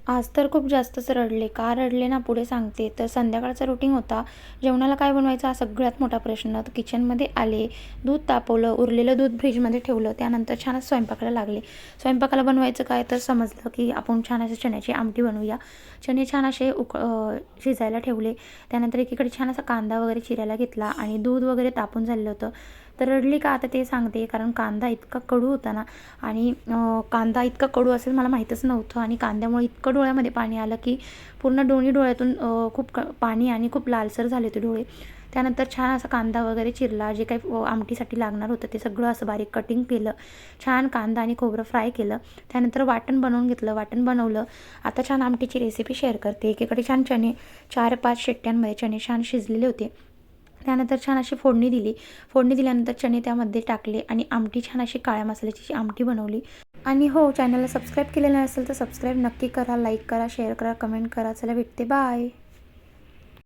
आज तर खूप जास्तच रडले. का रडले ना पुढे सांगते. तर संध्याकाळचा रुटीन होता. जेवणाला काय बनवायचं हा सगळ्यात मोठा प्रश्न. तर किचनमध्ये आले, दूध तापवलं, उरलेलं दूध फ्रीजमध्ये ठेवलं. त्यानंतर छानच स्वयंपाकाला लागले. स्वयंपाकाला बनवायचं काय तर समजलं की आपण छान अशी चण्याची आमटी बनवूया. चणे छान असे शिजायला ठेवले. त्यानंतर एकीकडे छान असा कांदा वगैरे चिरायला घेतला आणि दूध वगैरे तापून झालेलं होतं. तर रडली का आता ते सांगते. कारण कांदा इतका कडू होता ना आणि कांदा इतका कडू असेल मला माहीतच नव्हतं आणि कांद्यामुळे इतकं डोळ्यामध्ये पाणी आलं की पूर्ण दोन्ही डोळ्यातून खूप पाणी आणि खूप लालसर झाले होते डोळे. त्यानंतर छान असा कांदा वगैरे चिरला. जे काही आमटीसाठी लागणार होतं ते सगळं असं बारीक कटिंग केलं. छान कांदा आणि खोबरं फ्राय केलं. त्यानंतर वाटण बनवून घेतलं. वाटण बनवलं. आता छान आमटीची रेसिपी शेअर करते. एकीकडे छान चणे 4-5 शिट्ट्यांमध्ये चणे छान शिजलेले होते. त्यानंतर छान अशी फोडणी दिली. फोडणी दिल्यानंतर चणे त्यामध्ये टाकले आणि आमटी छान अशी काळ्या मसाल्याची आमटी बनवली. आणि हो, चॅनलला सबस्क्राईब केलेलं नसेल तर सबस्क्राईब नक्की करा, लाईक करा, शेअर करा, कमेंट करा. चला भेटते, बाय.